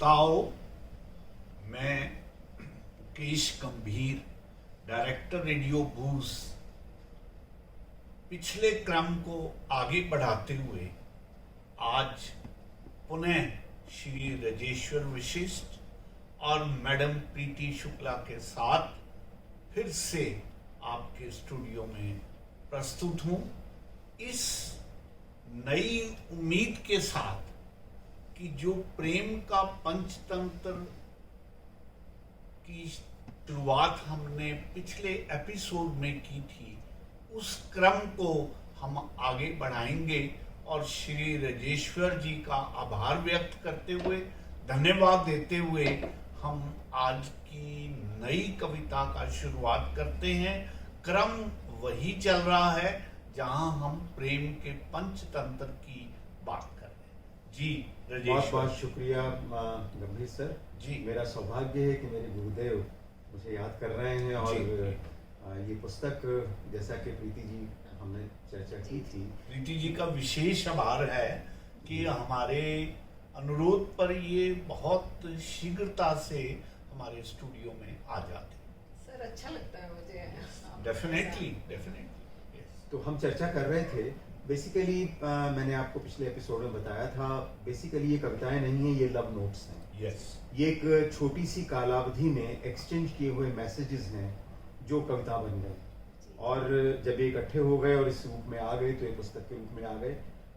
श्रोताओं, मैं केश गंभीर, डायरेक्टर रेडियो बूज, पिछले क्रम को आगे बढ़ाते हुए आज पुनः श्री राजेश्वर वशिष्ठ और मैडम प्रीति शुक्ला के साथ फिर से आपके स्टूडियो में प्रस्तुत हूँ, इस नई उम्मीद के साथ कि जो प्रेम का पंचतंत्र की शुरुआत हमने पिछले एपिसोड में की थी, उस क्रम को हम आगे बढ़ाएंगे और श्री राजेश्वर जी का आभार व्यक्त करते हुए, धन्यवाद देते हुए हम आज की नई कविता का शुरुआत करते हैं। क्रम वही चल रहा है जहां हम प्रेम के पंचतंत्र की बात कर रहे हैं। जी राजेश्वर, बहुत बहुत शुक्रिया गंभीर सर जी। मेरा सौभाग्य है कि मेरे गुरुदेव मुझे याद कर रहे हैं और ये पुस्तक, जैसा कि प्रीति जी हमने चर्चा की थी, प्रीति जी का विशेष आभार है कि हमारे अनुरोध पर ये बहुत शीघ्रता से हमारे स्टूडियो में आ जाते हैं। सर अच्छा लगता है मुझे। डेफिनेटली। तो हम चर्चा कर रहे थे। बेसिकली मैंने आपको पिछले एपिसोड में बताया था, बेसिकली ये कविताएं नहीं है, ये लव नोट्स हैं। यस। ये एक छोटी सी कालावधि में एक्सचेंज किए हुए मैसेजेस हैं जो कविता बन गए, और जब ये इकट्ठे हो गए और इस रूप में आ गए तो ये पुस्तक के रूप में आ गए।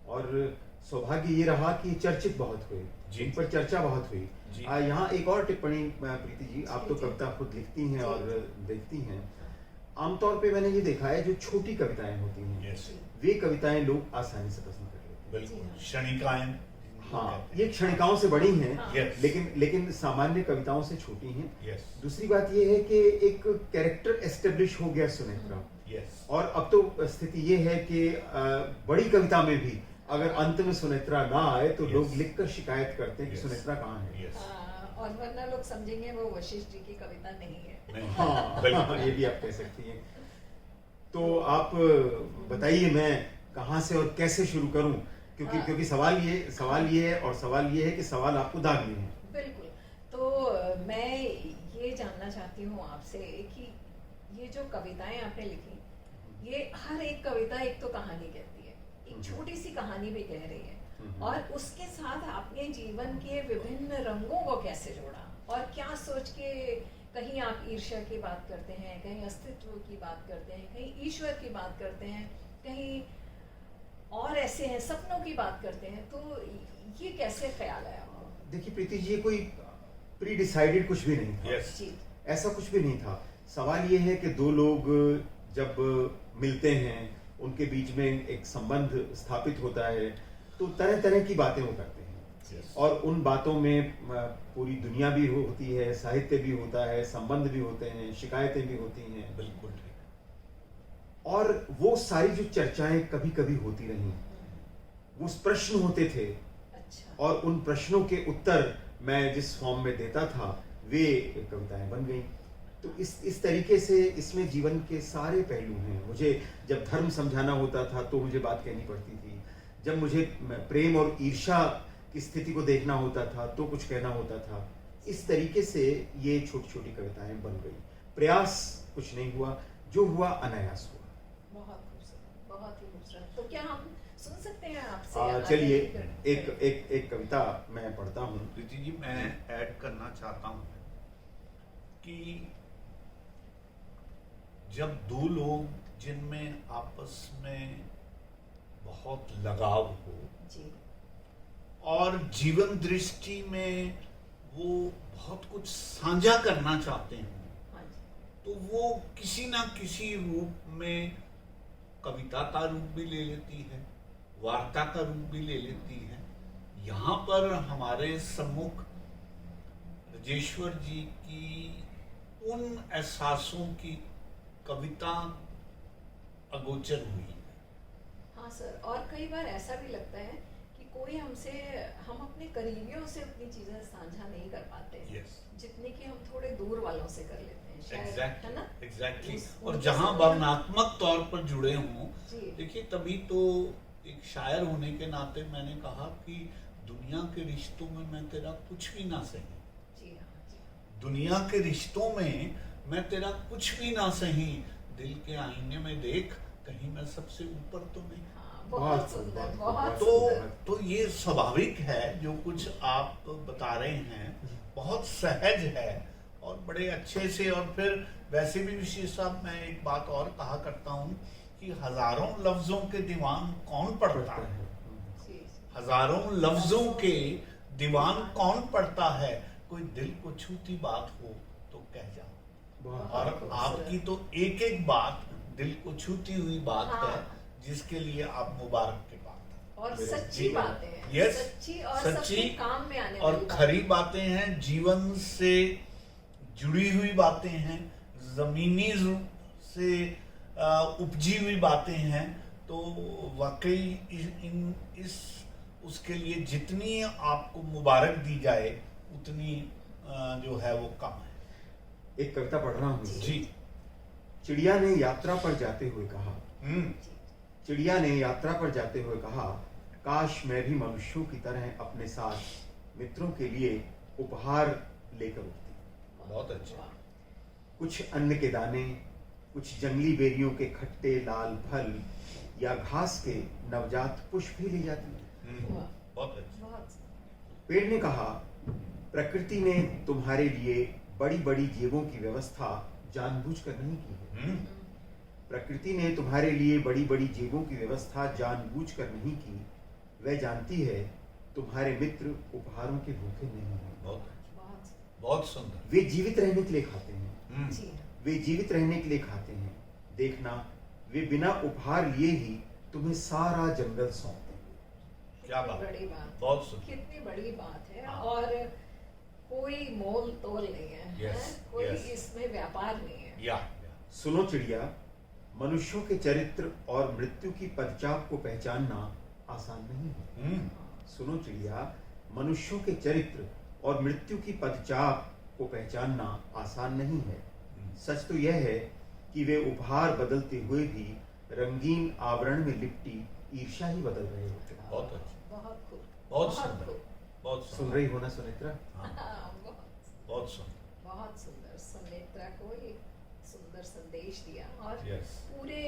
और सौभाग्य ये रहा कि चर्चित बहुत हुए, इन पर चर्चा बहुत हुई। यहाँ एक और टिप्पणी प्रीति जी, आप तो कविता खुद लिखती हैं और देखती हैं। आमतौर पे मैंने ये देखा है, जो छोटी कविताएं होती हैं वे कविताएं लोग आसानी से पसंद कर लेते हैं। बिल्कुल, क्षणिकाएं। हाँ, ये क्षणिकाओं से बड़ी हैं, हाँ। लेकिन सामान्य कविताओं से छोटी हैं। दूसरी बात ये है कि एक कैरेक्टर एस्टेब्लिश हो गया सुनेत्रा। और अब तो स्थिति ये है कि बड़ी कविता में भी अगर अंत में सुनेत्रा ना आए तो लोग लिखकर शिकायत करते हैं कि सुनेत्रा कहाँ है। और वरना लोग समझेंगे वो वशिष्ठ जी की कविता नहीं है। हाँ, ये भी आप कह सकती हैं। तो आप बताइए, मैं कहाँ से और कैसे शुरू करूं, क्योंकि सवाल ये है, और सवाल ये है कि सवाल आपको दागने हैं। बिल्कुल। तो मैं ये जानना चाहती हूँ आपसे कि ये जो कविताएं आपने लिखी, ये हर एक कविता एक तो कहानी कहती है, एक छोटी सी कहानी भी कह रही है, और उसके साथ आपने जीवन के विभिन्न रंगों को कैसे जोड़ा, और क्या सोच के कहीं आप ईर्ष्या की बात करते हैं, कहीं अस्तित्व की बात करते हैं, कहीं ईश्वर की बात करते हैं, कहीं और ऐसे हैं सपनों की बात करते हैं। तो ये कैसे ख्याल आया आपको? देखिए प्रीति जी, ये कोई प्री डिसाइडेड कुछ भी नहीं था। ऐसा कुछ भी नहीं था। सवाल ये है कि दो लोग जब मिलते हैं, उनके बीच में एक संबंध स्थापित होता है, तो तरह तरह की बातें वो करते हैं। और उन बातों में पूरी दुनिया भी होती है, साहित्य भी होता है, संबंध भी होते हैं, शिकायतें भी होती हैं। बिल्कुल। और वो सारी जो चर्चाएं कभी कभी होती रही, वो प्रश्न होते थे। और उन प्रश्नों के उत्तर मैं जिस फॉर्म में देता था, वे कविताएं बन गई। तो इस तरीके से इसमें जीवन के सारे पहलू हैं। मुझे जब धर्म समझाना होता था तो मुझे बात कहनी पड़ती थी, जब मुझे प्रेम और ईर्ष्या की स्थिति को देखना होता था तो कुछ कहना होता था। इस तरीके से ये छोटी छोटी कविताएं बन गई। प्रयास कुछ नहीं हुआ, जो हुआ अनायास हुआ। बहुत खूबसूरत, बहुत ही खूबसूरत। तो क्या हम सुन सकते हैं आपसे? चलिए, एक कविता मैं पढ़ता हूँ। प्रीति जी, मैं ऐड करना चाहता हूँ कि जब दो लोग जिनमें आपस में बहुत लगाव हो जी, और जीवन दृष्टि में वो बहुत कुछ साझा करना चाहते हैं, तो वो किसी ना किसी रूप में कविता का रूप भी ले लेती है, वार्ता का रूप भी ले लेती है। यहाँ पर हमारे सम्मुख राजेश्वर जी की उन एहसासों की कविता अगोचर हुई है। हाँ सर, और कई बार ऐसा भी लगता है कि कोई हम अपने करीबियों से अपनी चीजें साझा नहीं कर पाते, जितने कि हम थोड़े दूर वालों से कर लेते हैं शायद, है ना? एग्जैक्टली। और जहाँ भावनात्मक तौर पर जुड़े हों, देखिए, तभी तो एक शायर होने के नाते मैंने कहा कि दुनिया के रिश्तों में मैं तेरा कुछ भी ना सही, जी हाँ, जी हाँ। दुनिया के रिश्तों में मैं तेरा कुछ भी ना सही, दिल के आईने में देख कहीं मैं सबसे ऊपर तो नहीं। हाँ, बहुत बहुत सुंदर, सुंदर, बहुत बहुत तो सुंदर। तो ये स्वाभाविक है जो कुछ आप बता रहे हैं, बहुत सहज है और बड़े अच्छे से। और फिर वैसे भी विशेष साहब, मैं एक बात और कहा करता हूँ कि हजारों लफ्जों के दीवान कौन पढ़ता है, जी, जी। हजारों लफ्जों के दीवान कौन पढ़ता है, कोई दिल को छूती बात हो तो कह जाओ। बहुत और खूबसूरत। आपकी तो एक एक बात दिल को छूती हुई बात हाँ। है, जिसके लिए आप मुबारक के बात हैं। और मेरे सच्ची जीवन- बातें हैं, Yes, सच्ची और सच्ची सबके काम में आने और वाली बातें। खरी बातें हैं, जीवन से जुड़ी हुई बातें हैं, जमीनी रूप से उपजी हुई बातें हैं। तो वाकई इस उसके लिए जितनी आपको मुबारक दी जाए उतनी जो है वो कम है। एक कविता पढ़ रहा हूँ। जी। चिड़िया ने यात्रा पर जाते हुए कहा, हम्म। चिड़िया ने यात्रा पर जाते हुए कहा, काश मैं भी मनुष्यों की तरह अपने साथ मित्रों के लिए उपहार लेकर उठती। बहुत अच्छा। कुछ अन्न के दाने, कुछ जंगली बेरियों के खट्टे लाल फल या घास के नवजात पुष्प भी ले जाती। वाह। बहुत अच्छा। बहुत पेड़ ने कहा, प्रकृति ने तुम्हारे लिए बड़ी बड़ी जेबों की व्यवस्था जानबूझकर नहीं की है। हम्म। प्रकृति ने तुम्हारे लिए बड़ी बड़ी जेबों की व्यवस्था जानबूझकर नहीं की। वह जानती है तुम्हारे मित्र उपहारों के भूखे नहीं हैं। बहुत अच्छा। बहुत बहुत सुंदर। वे जीवित रहने के लिए खाते हैं। जी हाँ। वे जीवित रहने के लिए खाते हैं। देखना, वे बिना उपहार लिए ही तुम्हें सारा जंगल सौंपते हैं। क्या कितनी बात। बड़ी बात है। बहुत सुंदर। कितनी बड़ी बात है। हाँ। और कोई मोल तोल नहीं है, Yes, हैं? कोई yes. इसमें व्यापार नहीं है। या सुनो चिड़िया, मनुष्यों के चरित्र और मृत्यु की पदचाप को पहचानना आसान नहीं है। हम्म। सुनो चिड़िया, मनुष्यों के चरित्र और मृत्यु की पदचाप को पहचानना आसान नहीं है। सच तो यह है कि वे उपहार बदलते हुए भी रंगीन आवरण में लिपटी ईर्ष्या ही बदल रहे होते हैं। बहुत अच्छा। बहुत खूब। बहुत सुंदर। खूब। बहुत सुन सुंदर। रही हो ना सुनेत्रा? हाँ, हाँ, बहुत सुंदर। बहुत सुंदर। सुनेत्रा को एक सुंदर संदेश दिया और Yes. पूरे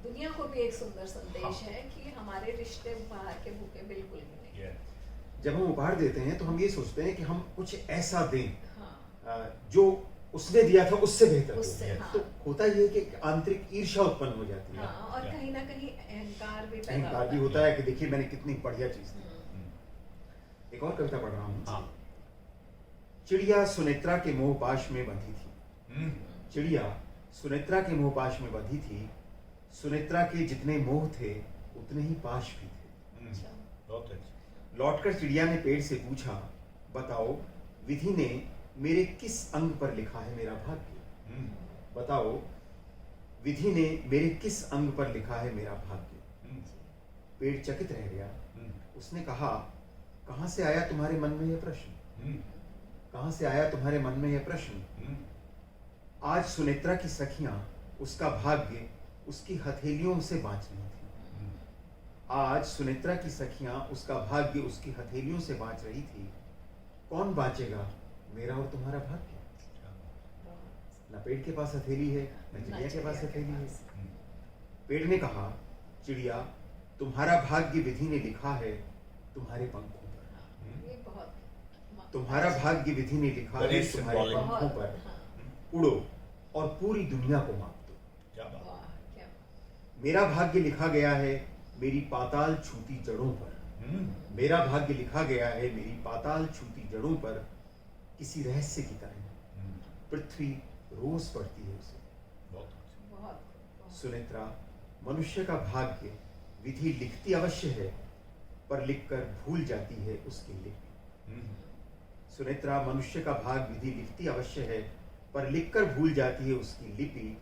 दुनिया को भी एक सुंदर संदेश हाँ। है कि हमारे रिश्ते उपहार के भूखे बिल्कुल भी नहीं। Yeah. जब हम उपहार देते हैं तो हम ये सोचते हैं कि हम कुछ ऐसा दें हाँ, जो उसने दिया था उससे बेहतर हो। उससे, हाँ। तो होता ये है कि एक आंतरिक ईर्ष्या उत्पन्न हो जाती है। हाँ, और या। कहीं ना कहीं अहंकार भी पैदा अहंकार भी होता होता है कि देखिए मैंने कितनी बढ़िया चीज दी। हम्म। एक और कविता पढ़ रहा हूँ। हाँ। चिड़िया सुनेत्रा के मोहपाश में बंधी थी। हम्म। चिड़िया सुनेत्रा के मोहपाश में बंधी थी। सुनेत्रा के जितने मोह थे उतने ही पाश भी थे। अच्छा। बहुत अच्छा। लौटकर चिड़िया ने पेड़ से पूछा, बताओ विधि ने मेरे किस अंग पर लिखा है मेरा भाग्य? हम्म। बताओ विधि ने मेरे किस अंग पर लिखा है मेरा भाग्य? हम्म। पेड़ चकित रह गया। हम्म। उसने कहा, कहाँ से आया तुम्हारे मन में यह प्रश्न? हम्म। कहाँ से आया तुम्हारे मन में यह प्रश्न? हम्म। आज सुनेत्रा की सखियां उसका भाग्य उसकी हथेलियों से बांच रही थी। आज सुनेत्रा की सखियां उसका भाग्य उसकी हथेलियों से बांच रही थी। कौन बांचेगा मेरा और तुम्हारा भाग्य? न पेड़ के पास हथेली है, न चिड़िया के पास हथेली है। पेड़ ने कहा, चिड़िया तुम्हारा भाग्य विधि ने लिखा है तुम्हारे पंखों पर। ये बहुत तुम्हारा भाग्य विधि ने लिखा है Very तुम्हारे symbolic. पंखों बहुत, पर। हाँ, उड़ो और पूरी दुनिया को माप दो। क्या बात। वाह, क्या मेरा भाग्य लिखा गया है मेरी पाताल छूती जड़ों पर। हम्म। मेरा भाग्य लिखा गया है मेरी पाताल छूती जड़ों पर। किसी रहस्य की तरह हम्म। पृथ्वी रोज पड़ती है उसे। बहुत अच्छा। बहुत सुनेत्रा, मनुष्य का भाग्य विधि लिखती अवश्य है पर लिखकर भूल जाती है उसकी लिपि। हम्म। सुनेत्रा, मनुष्य का भाग विधि लिखती अवश्य है पर लिखकर भूल जाती है उसकी लिपि।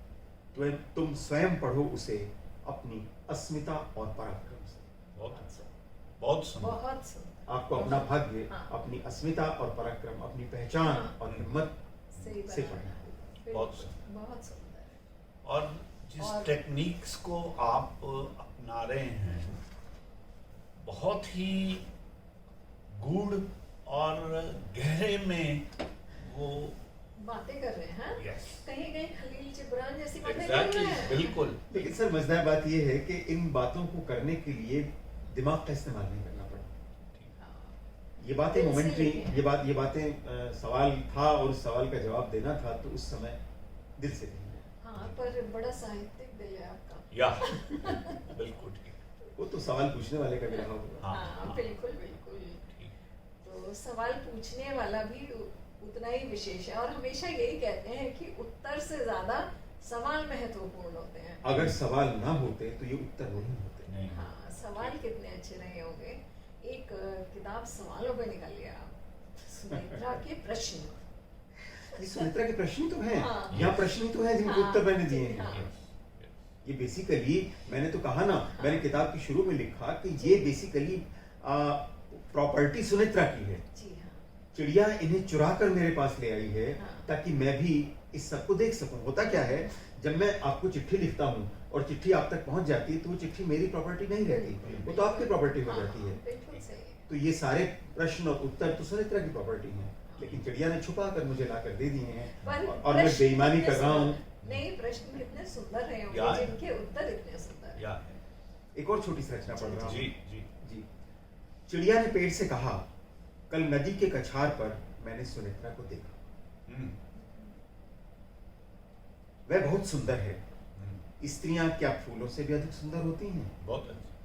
तुम स्वयं पढ़ो उसे अपनी अस्मिता और पराक्रम से। बहुत अच्छा। बहुत सुंदर। बहुत सुंदर। आपको अपना भाग्य, हाँ। अपनी अस्मिता और पराक्रम, अपनी पहचान हाँ। और हिम्मत सही से बनाना पढ़ना है। होगा। बिल्कुल, बहुत सुंदर। बहुत सुंदर। और जिस और- टेक्निक्स को आप अपना रहे हैं बहुत ही गूढ़ और गहरे में वो बातें कर रहे हैं, Yes. कहीं कहीं खलील जिब्रान जैसी बातें कर एग्जैक्टली रहे हैं। बिल्कुल लेकिन सर मजेदार बात यह है कि इन बातों को करने के लिए दिमाग का इस्तेमाल नहीं करना पड़ा। हाँ, ये बातें दिल से मोमेंट्री, लिखे हैं। ये बातें सवाल था और उस सवाल का जवाब देना था, तो उस समय दिल से नहीं है। हाँ, पर बड़ा साहित्यिक दिल है आपका। या बिल्कुल ठीक वो तो सवाल पूछने वाले का भी रहा होगा। हाँ, हाँ, हाँ। बिल्कुल बिल्कुल। ठीक तो सवाल पूछने वाला भी उतना ही विशेष है, और हमेशा यही कहते हैं कि उत्तर से ज्यादा सवाल महत्वपूर्ण होते हैं। अगर सवाल ना होते तो ये उत्तर नहीं होते। नहीं हाँ, सवाल कितने अच्छे रहे होंगे। एक किताब सवालों पे निकालिए आप, सुमित्रा के प्रश्न। ये सुमित्रा के प्रश्न तो हैं, हाँ। यहाँ प्रश्न ही तो हैं जिनके हाँ, उत्तर मैंने दिए हैं। हाँ। ये बेसिकली, मैंने तो कहा ना, मैंने किताब की शुरू में लिखा कि ये बेसिकली प्रॉपर्टी सुमित्रा की है। जी हाँ, चिड़िया इन्हें चुरा कर मेरे पास ले आई है हाँ। ताकि मैं भी इस सबको देख सकूं। होता क्या है, जब मैं आपको चिट्ठी लिखता हूँ और चिट्ठी आप तक पहुंच जाती है, तो वो चिट्ठी मेरी प्रॉपर्टी नहीं रहती, वो तो आपकी प्रॉपर्टी हो हाँ, जाती है। बिल्कुल सही है। तो ये सारे प्रश्न और उत्तर तो सुमित्रा की प्रॉपर्टी हैं, लेकिन चिड़िया ने छुपा कर मुझे ला कर दे दिए हैं, पर और मैं प्रश्न बेईमानी कितने कर रहा हूँ। सुंदर- नहीं, प्रश्न कितने सुंदर रहे होंगे, यार। जिनके उत्तर इतने सुंदर हैं। या एक और छोटी सी रचना पढ़ रहा हूँ। जी जी जी। चिड़िया ने पेड़ से कहा, कल नदी के कछार पर मैंने सुमित्रा को देखा। हम्म, वह बहुत सुंदर है। हम्म, स्त्रियां क्या फूलों से भी अधिक सुंदर होती हैं? बहुत अच्छा,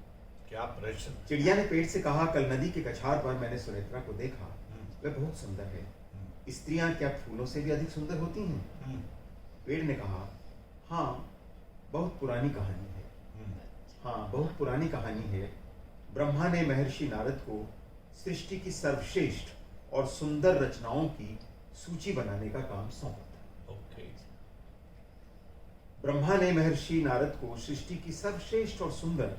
क्या प्रश्न। चिड़िया ने पेड़ से कहा, कल नदी के कछार पर मैंने सुमित्रा को देखा। हम्म, वह बहुत सुंदर है। हम्म, स्त्रियां क्या फूलों से भी अधिक सुंदर होती हैं? हम्म, पेड़ ने कहा, हाँ, बहुत पुरानी कहानी है। हम्म, हाँ, बहुत पुरानी कहानी है। ब्रह्मा ने महर्षि नारद को सृष्टि की सर्वश्रेष्ठ और सुंदर रचनाओं की सूची बनाने का काम सौंपा था। ओके ब्रह्मा ने महर्षि नारद को सृष्टि की सर्वश्रेष्ठ और सुंदर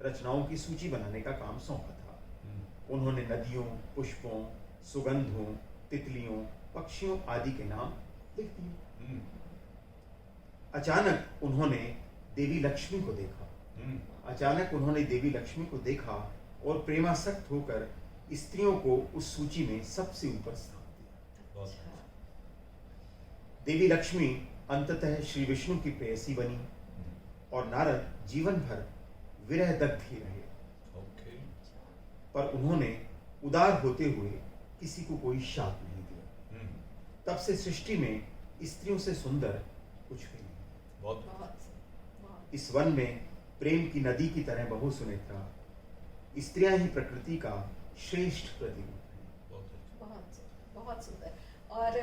रचनाओं की सूची बनाने का काम सौंपा था। हम्म, उन्होंने नदियों, पुष्पों, सुगंधों, तितलियों, पक्षियों आदि के नाम लिख दिए। हम्म, अचानक उन्होंने देवी लक्ष्मी को देखा। हम्म, अचानक उन्होंने देवी लक्ष्मी को देखा और प्रेमासक्त होकर स्त्रियों को उस सूची में सबसे ऊपर स्थान दिया। बहुत अच्छा, देवी लक्ष्मी अंततः श्री विष्णु की प्रेयसी बनी हम्म, और नारद जीवन भर विरह दग्ध ही रहे। ओके पर उन्होंने उदार होते हुए किसी को कोई शाप नहीं दिया। हम्म, तब से सृष्टि में स्त्रियों से सुंदर कुछ भी नहीं। बहुत बहुत इस वन में प्रेम की नदी की तरह बहू सुमित्रा, स्त्रियां ही प्रकृति का श्रेष्ठ प्रतिरूप है। बहुत अच्छा। बहुत सुंदर। और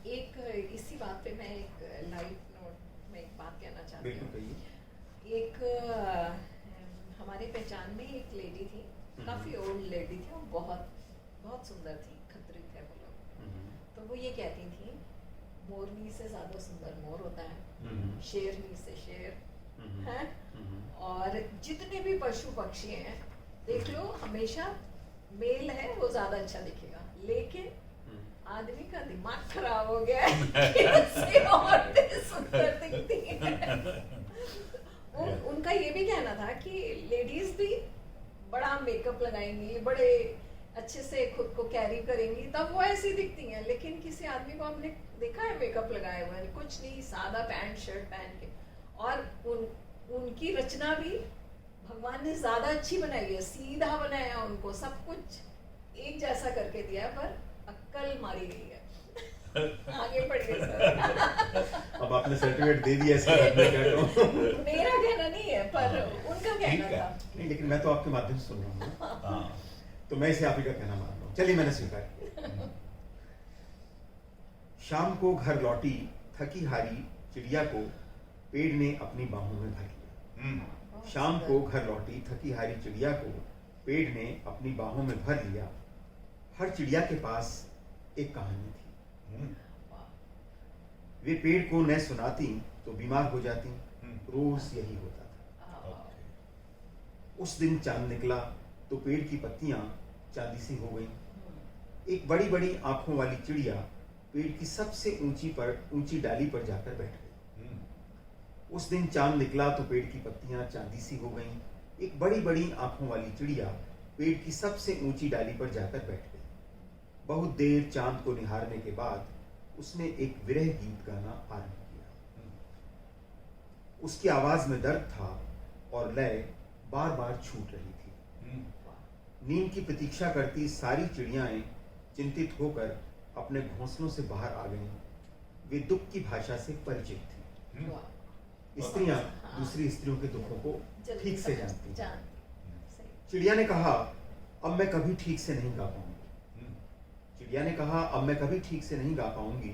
एक इसी बात पे मैं एक लाइट नोट में एक बात कहना चाहती बिल्कुल हूँ। कहिए। एक हमारे पहचान में एक लेडी थी, काफी ओल्ड लेडी थी, और बहुत बहुत सुंदर थी, खतरी थे वो लोग। तो वो ये कहती थी, मोरनी से ज्यादा सुंदर मोर होता है, शेरनी से शेर है, और जितने भी पशु पक्षी हैं देख लो, हमेशा मेल है वो ज्यादा अच्छा दिखेगा, लेकिन आदमी का दिमाग खराब हो गया है कि उससे औरतें सुंदर दिखती हैं। उनका ये भी कहना था कि लेडीज भी बड़ा मेकअप लगाएंगी, बड़े अच्छे से खुद को कैरी करेंगी, तब वो ऐसी दिखती हैं। लेकिन किसी आदमी को आपने देखा है मेकअप लगाए हुए, कुछ नहीं, सादा पैंट शर्ट पहन के, और उनकी रचना भी भगवान ने ज्यादा अच्छी बनाई है, सीधा बनाया उनको, सब कुछ एक जैसा करके दिया, पर अक्कल मारी गई है। आगे बढ़िए सर। अब आपने सर्टिफिकेट दे दिया इसके बाद मैं क्या करूं? मेरा कहना नहीं है, पर उनका ठीक कहना है। था। नहीं, लेकिन मैं तो आपके माध्यम से सुन रहा हूँ, हाँ, तो मैं इसे आप ही का कहना मान रहा हूँ। चलिए, मैंने स्वीकार किया। शाम को घर लौटी थकी हारी चिड़िया को पेड़ ने अपनी बाहों में भर लिया। हम्म, शाम को घर लौटी थकी हारी चिड़िया को पेड़ ने अपनी बाहों में भर लिया। हर चिड़िया के पास एक कहानी थी। हम्म, वे पेड़ को न सुनाती तो बीमार हो जाती। हम्म, रोज यही होता था। ओके, उस दिन चांद निकला तो पेड़ की पत्तियां चांदी सी हो गईं। एक बड़ी बड़ी आंखों वाली चिड़िया पेड़ की सबसे ऊंची डाली पर जाकर बैठ गई। हम्म, उस दिन चांद निकला तो पेड़ की पत्तियां चांदी सी हो गईं। एक बड़ी बड़ी आंखों वाली चिड़िया पेड़ की सबसे ऊंची डाली पर जाकर बैठ गई। बहुत देर चांद को निहारने के बाद उसने एक विरह गीत गाना आरंभ किया। उसकी आवाज में दर्द था और लय बार बार छूट रही थी। नींद की प्रतीक्षा करती सारी चिड़ियाएं चिंतित होकर अपने घोंसलों से बाहर आ गईं। वे दुख की भाषा से परिचित थी। स्त्रियां दूसरी स्त्रियों के दुखों को ठीक से जानती हैं। चिड़िया ने कहा, अब मैं कभी ठीक से नहीं गा पाऊंगी। चिड़िया ने कहा, अब मैं कभी ठीक से नहीं गा पाऊंगी।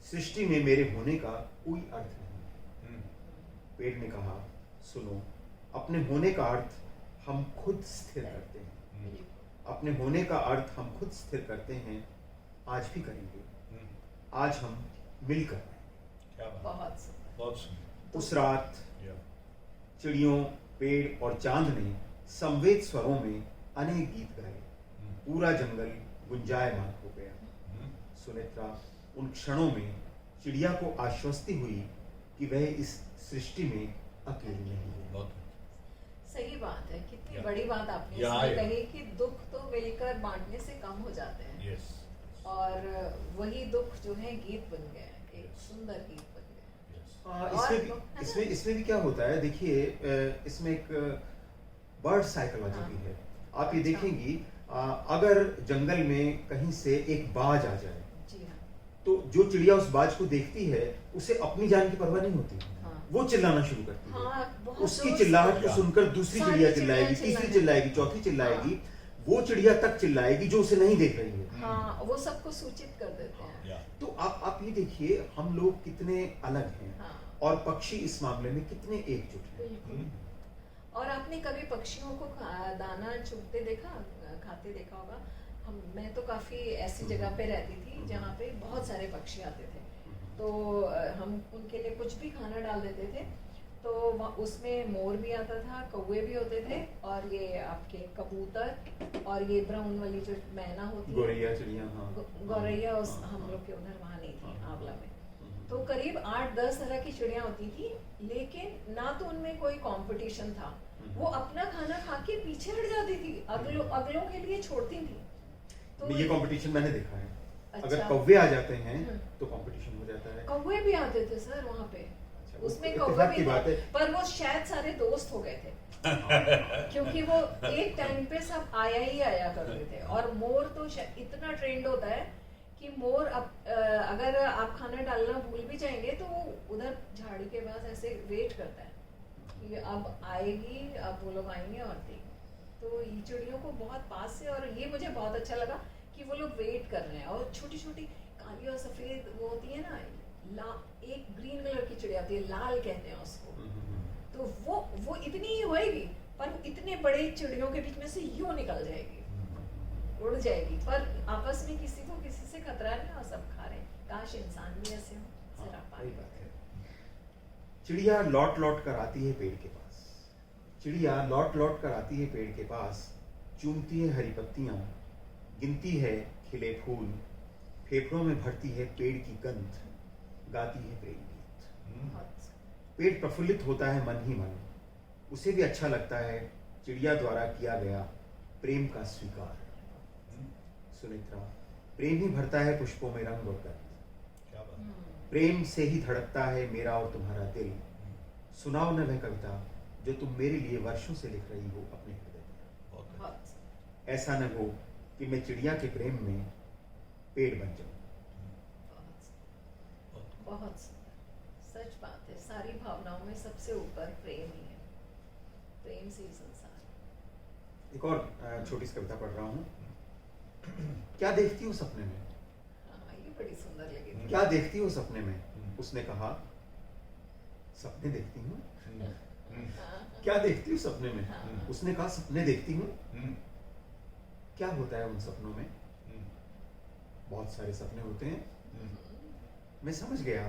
सृष्टि में मेरे होने का कोई अर्थ नहीं। पेड़ ने कहा, सुनो, अपने होने का अर्थ हम खुद स्थिर करते हैं। अपने होने का अर्थ हम खुद स्थिर करते हैं। आज भी करेंगे। आज हम मिलकर रहेंगे। बहुत सुंदर। उस रात चिड़ियों, पेड़ और चांद ने संवेद स्वरों में अनेक गीत गाए। पूरा जंगल गुंजायमान हो गया। सुनेत्रा, उन क्षणों में चिड़िया को आश्वस्ति हुई कि वह इस सृष्टि में अकेली नहीं है। सही बात है। कितनी बड़ी बात आपने इसमें कही कि दुख तो मिलकर बांटने से कम हो जाते हैं। और वही दुख जो है गीत बन गया, एक सुंदर गीत बन गया। इसमें भी क्या होता है, देखिए, इसमें एक बर्ड साइकोलॉजी भी है। आप ये देखेंगी, अगर जंगल में कहीं से एक बाज आ जाए, तो जो चिड़िया उस बाज को देखती है उसे अपनी जान की परवाह नहीं होती। वो चिल्लाना शुरू करती है। उसकी चिल्लाहट को सुनकर दूसरी चिड़िया चिल्लाएगी, तीसरी चिल्लाएगी, चौथी चिल्लाएगी। वो चिड़िया तक चिल्लाएगी जो उसे नहीं देख रही है। हाँ, वो सबको सूचित कर देते हैं। तो आप ये देखिए, हम लोग कितने अलग हैं और पक्षी इस मामले में कितने एकजुट हैं। और आपने कभी पक्षियों को दाना चुगते देखा, खाते देखा होगा? मैं तो काफी ऐसी जगह पे रहती थी जहाँ पे बहुत सारे पक्षी आते थे, तो हम उनके लिए कुछ भी खाना डाल देते थे। तो उसमें मोर भी आता था, कौवे भी होते थे, और ये आपके कबूतर, और ये ब्राउन वाली जो मैना होती है, गौरैया चिड़िया। गौरैया हम लोग के उधर वहाँ नहीं थी, आंवला में। तो करीब 8-10 तरह की चिड़िया होती थी, लेकिन ना तो उनमें कोई कंपटीशन था। वो अपना खाना खा के पीछे हट जाती थी, अगलों के लिए छोड़ती थी। तो ये कंपटीशन मैंने देखा है। अच्छा। अगर कौवे आ जाते हैं तो कंपटीशन हो जाता है। कौवे भी आते थे सर वहाँ पे। उसमें कौवे कौवे भी थे, पर वो शायद सारे दोस्त हो गए थे। क्योंकि वो एक टाइम पे सब आया करते थे। और मोर तो इतना ट्रेंड होता है कि मोर अगर आप खाना डालना भूल भी जाएंगे तो वो उधर झाड़ी के पास ऐसे वेट करता है कि अब आएगी, अब वो लोग आएंगे और देंगे। तो ये चिड़ियों को बहुत पास से, और ये मुझे बहुत अच्छा लगा कि वो लोग वेट कर रहे हैं। और छोटी छोटी काली और सफेद वो होती है ना, एक ग्रीन कलर की चिड़िया होती है, लाल कहते हैं उसको। तो वो इतनी ही होएगी, पर इतने बड़े चिड़ियों के बीच में से यूं निकल जाएगी, उड़ जाएगी, पर आपस में किसी को किसी से खतरा नहीं, और सब खा रहे हैं। काश इंसान भी ऐसे हो। सही बात है। चिड़िया लौट लौट कर आती है पेड़ के पास। चिड़िया लौट लौट कर आती है पेड़ के पास, चूमती है हरी पत्तियां, गिनती है खिले फूल, फेफड़ों में भरती है पेड़ की गंध, गाती है प्रेम गीत। पेड़ प्रफुल्लित होता है मन ही मन। उसे भी अच्छा लगता है चिड़िया द्वारा किया गया प्रेम का स्वीकार। सुनेत्रा, प्रेम ही भरता है पुष्पों में रंग और गंध। प्रेम से ही धड़कता है मेरा और तुम्हारा दिल। सुनाओ न वह कविता जो तुम मेरे लिए वर्षों से लिख रही हो अपने हृदय में। ऐसा न हो कि मैं चिड़िया के प्रेम में पेड़ बन जाऊं। बहुत सच बात है। सारी भावनाओं में सबसे ऊपर प्रेम ही है। प्रेम से ही संसार। एक और छोटी सी कविता पढ़ रहा हूँ। क्या देखती हूँ सपने में? हाँ, ये बड़ी सुंदर लगी थी। क्या देखती हूँ सपने में? उसने कहा, सपने देखती हूँ। क्या देखती हूँ सपने में? उसने कहा, सपने देखती हूँ। क्या होता है उन सपनों में? बहुत सारे सपने होते हैं। मैं समझ गया,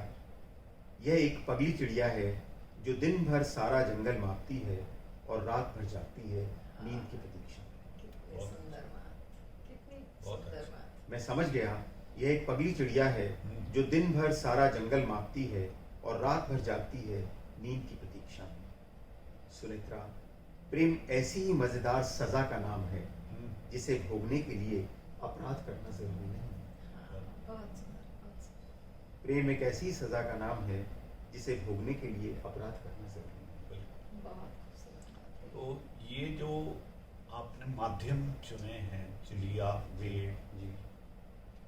यह एक पगली चिड़िया है जो दिन भर सारा जंगल मापती है और रात भर जागती है नींद की प्रतीक्षा में। मैं समझ गया, यह एक पगली चिड़िया है जो दिन भर सारा जंगल मापती है और रात भर जागती है नींद की प्रतीक्षा में। सुनेत्रा, प्रेम ऐसी ही मजेदार सजा का नाम है जिसे भोगने के लिए अपराध करना जरूरी नहीं है। बहुत सुंदर, बहुत सुंदर। प्रेम एक ऐसी सजा का नाम है जिसे भोगने के लिए अपराध करना जरूरी नहीं है। बहुत खूबसूरत बात है। तो ये जो आपने माध्यम चुने हैं, चिड़िया, पेड़, जी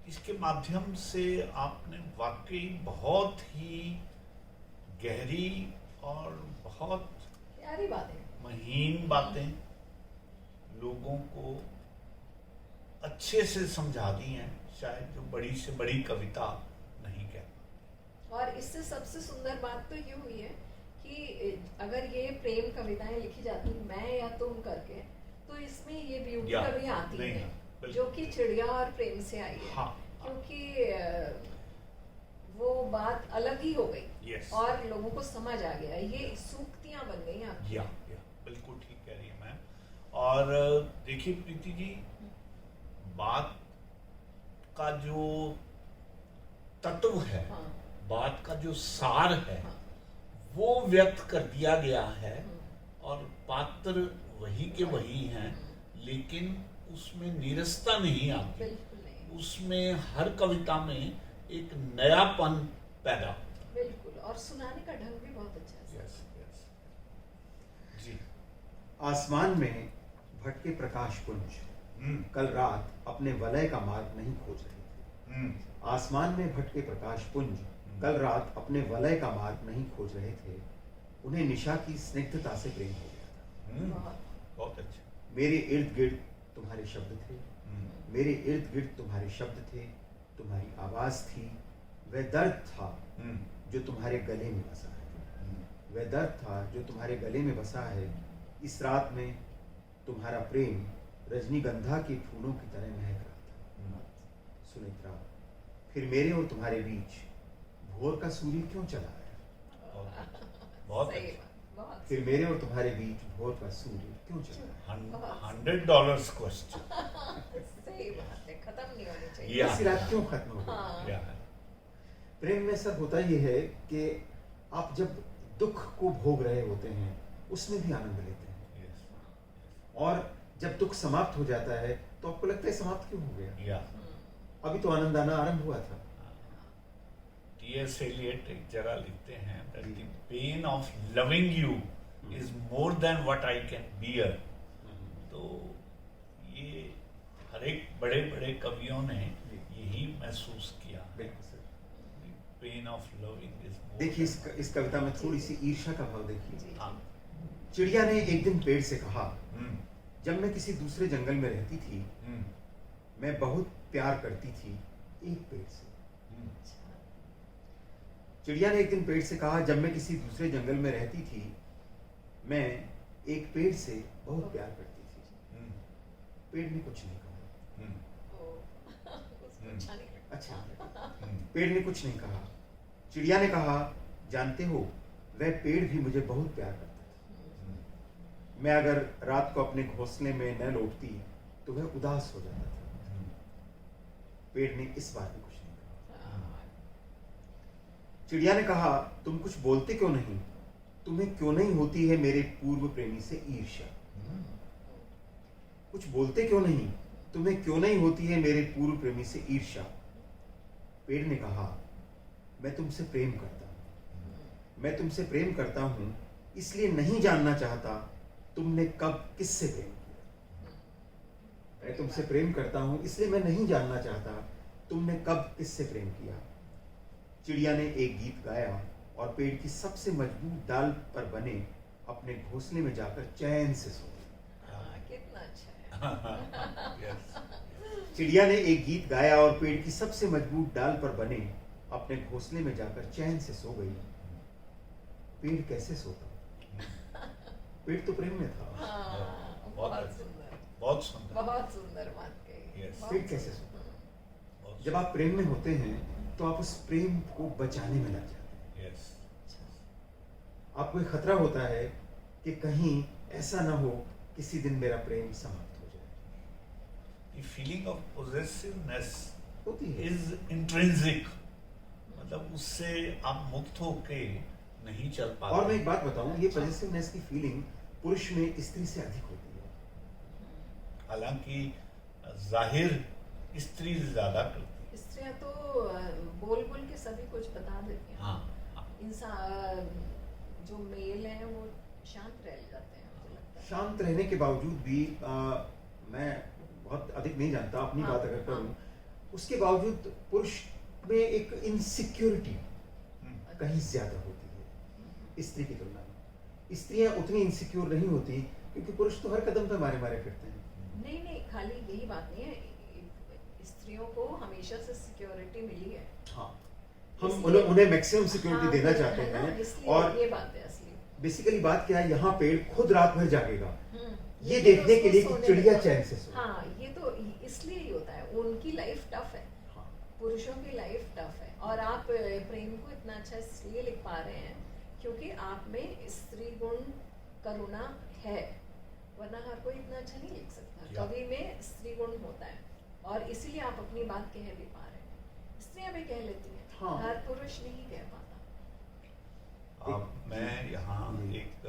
इसके माध्यम से आपने वाकई बहुत ही गहरी और बहुत प्यारी बात है। महीन बातें लोगों को अच्छे से समझा दी हैं, शायद जो बड़ी से बड़ी कविता नहीं कह। और इससे सबसे सुंदर बात तो ये हुई है कि अगर ये प्रेम कविताएं लिखी जाती मैं या तुम करके, तो इसमें ये ब्यूटी या, कभी आती नहीं, है बिल्कुल। जो कि चिड़िया और प्रेम से आई है। हाँ, क्योंकि वो बात अलग ही हो गई Yes. और लोगों को समझ आ गया, ये सूक्तियां बन गई आपकी। या बिल्कुल ठीक कह रही है मैम। और देखिए प्रीति जी, बात का जो तत्व है, हाँ, बात का जो सार है, हाँ, वो व्यक्त कर दिया गया है हम्म, और पात्र वही के वही हैं, लेकिन उसमें नीरसता नहीं आती, बिल्कुल नहीं, उसमें हर कविता में एक नयापन पैदा होता बिल्कुल। और सुनाने का ढंग भी बहुत अच्छा है। है। जी। आसमान में भटके प्रकाश पुंज कल रात अपने वलय का मार्ग नहीं खोज रहे थे। आसमान में भटके प्रकाश पुंज कल रात अपने वलय का मार्ग नहीं खोज रहे थे। उन्हें निशा की स्निग्धता से प्रेम हो गया था। बहुत बहुत अच्छा। मेरे इर्द गिर्द तुम्हारे शब्द थे, मेरे इर्द गिर्द तुम्हारे शब्द थे, तुम्हारी आवाज थी। वह दर्द था जो तुम्हारे गले में बसा है, वह दर्द था जो तुम्हारे गले में बसा है। इस रात में तुम्हारा प्रेम रजनीगंधा के फूलों की तरह महक रहा था। सुनेत्रा, फिर मेरे और तुम्हारे बीच भोर का सूर्य क्यों चला आया? बहुत सही अच्छा। बात, बहुत फिर मेरे और तुम्हारे बीच भोर का सूर्य क्यों चला आया? $100 क्वेश्चन। सही बात है, खत्म नहीं होनी चाहिए। या। ऐसी रात क्यों खत्म हो गई? हाँ, या। प्रेम में सब होता ये है कि आप जब दुख को भोग रहे होते हैं उसमें भी आनंद लेते हैं, और जब दुख समाप्त हो जाता है तो आपको लगता है समाप्त क्यों हो गया? या। अभी तो आनंद आना आरंभ हुआ था। T.S. Eliot एक जगह लिखते हैं that the pain of loving you is more than what I can bear। तो ये हर एक बड़े बड़े कवियों ने यही महसूस किया। बिल्कुल sir. Pain of loving is more. देखिए इस कविता में थोड़ी सी ईर्ष्या का भाव देखिए। जी। हाँ। चिड़िया ने एक दिन पेड़ से कहा, हम्म, जब मैं किसी दूसरे जंगल में रहती थी हम्म, मैं बहुत प्यार करती थी एक पेड़ से। हम्म, चिड़िया ने एक दिन पेड़ से कहा, जब मैं किसी दूसरे जंगल में रहती थी मैं एक पेड़ से बहुत प्यार करती थी। हम्म, पेड़ ने कुछ नहीं कहा। हम्म, उसको अच्छा नहीं लगा। अच्छा, हम्म, पेड़ ने कुछ नहीं कहा। चिड़िया ने कहा, जानते हो वह पेड़ भी मुझे बहुत प्यार करता था। मैं अगर रात को अपने घोंसले में न लौटती तो वह उदास हो जाता था। पेड़ ने इस बार भी कुछ नहीं कहा। चिड़िया ने कहा, तुम कुछ बोलते क्यों नहीं? तुम्हें क्यों नहीं होती है मेरे पूर्व प्रेमी से ईर्ष्या? कुछ बोलते क्यों नहीं? तुम्हें क्यों नहीं होती है मेरे पूर्व प्रेमी से ईर्ष्या? पेड़ ने कहा, मैं तुमसे प्रेम करता हूं, मैं तुमसे प्रेम करता हूं, इसलिए नहीं जानना चाहता तुमने कब किससे प्रेम किया। मैं तुमसे प्रेम करता हूं, इसलिए मैं नहीं जानना चाहता तुमने कब किससे प्रेम किया। चिड़िया ने एक गीत गाया और पेड़ की सबसे मजबूत डाल पर बने अपने घोंसले में जाकर चैन से सो गई। कितना अच्छा है। yes। चिड़िया ने एक गीत गाया और पेड़ की सबसे मजबूत डाल पर बने अपने घोंसले में जाकर चैन से सो गई। पेड़ कैसे सोता? पेड़ तो प्रेम में था। हाँ, बहुत बहुत अच्छा। सुंदर, बहुत सुंदर। बहुत सुंदर बात कही। Yes। बहुत पेड़ कैसे सुंदर। सोता? बहुत जब आप प्रेम में होते हैं तो आप उस प्रेम को बचाने में लग जाते हैं। yes। आपको एक खतरा होता है कि कहीं ऐसा ना हो किसी दिन मेरा प्रेम समाप्त हो जाए। The feeling of possessiveness होती है। is intrinsic। मतलब उससे आप मुक्त होके नहीं चल पाते। और मैं एक बात बताऊं, ये पॉजिटिवनेस की फीलिंग पुरुष में स्त्री से अधिक होती है। हालांकि जाहिर स्त्री ज्यादा करती है। स्त्रियां तो बोल बोल के सभी कुछ बता देती हैं। हाँ। इंसान जो मेल हैं वो शांत रह जाते हैं, मुझे लगता है। शांत रहने के बावजूद भी मैं बहुत अधिक नहीं जानता, अपनी हाँ, बात अगर हाँ। करूं, उसके बावजूद पुरुष में एक इनसिक्योरिटी कहीं ज्यादा होती है स्त्री की तुलना में। स्त्रियां उतनी इनसिक्योर नहीं होती क्योंकि पुरुष तो हर कदम पे मारे मारे फिरते हैं। नहीं नहीं, खाली यही बात नहीं है, स्त्रियों को हमेशा से सिक्योरिटी मिली है। हाँ, हम इसलिए- उन्हें मैक्सिमम सिक्योरिटी हाँ, देना है चाहते ना, हैं। इसलिए और ये बात है असली। बेसिकली बात क्या है, यहाँ पेड़ खुद रात भर जागेगा ये तो देखने के उसको लिए कि सोने चिड़िया देता। चैन से सोए। हाँ, ये तो इसलिए ही होता है, उनकी लाइफ टफ है, हाँ, पुरुषों की लाइफ टफ है। और आप प्रेम को इतना अच्छा इसलिए लिख पा रहे हैं क्योंकि आप में स्त्री गुण करुणा है, वरना हर कोई इतना अच्छा नहीं लिख सकता। या। कवि में स्त्री गुण होता है और इसीलिए आप अपनी बात कह भी पा रहे हैं। स्त्रियां भी कह लेती हैं, हाँ। हर पुरुष नहीं कह पाता। अब मैं यहाँ एक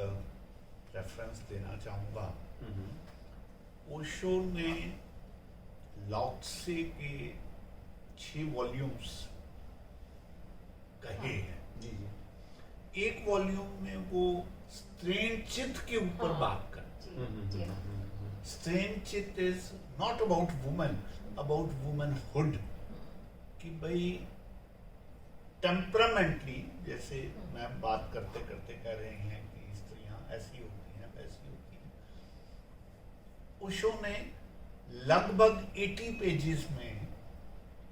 रेफरेंस देना चाहूँगा। ओशो ने लाओ त्से के 6 वॉल्यूम्स कहे हैं। जी जी। एक वॉल्यूम में वो स्त्रीण चित्त के ऊपर हाँ। बात करते जी जी हाँ। हैं। स्त्रीण चित्त is not about women, about womanhood, कि भाई टेम्परामेंटली, जैसे मैम बात करते करते कह रहे हैं कि स्त्रियां ऐसी होती हैं वैसी होती हैं। ओशो ने लगभग 80 पेजेस में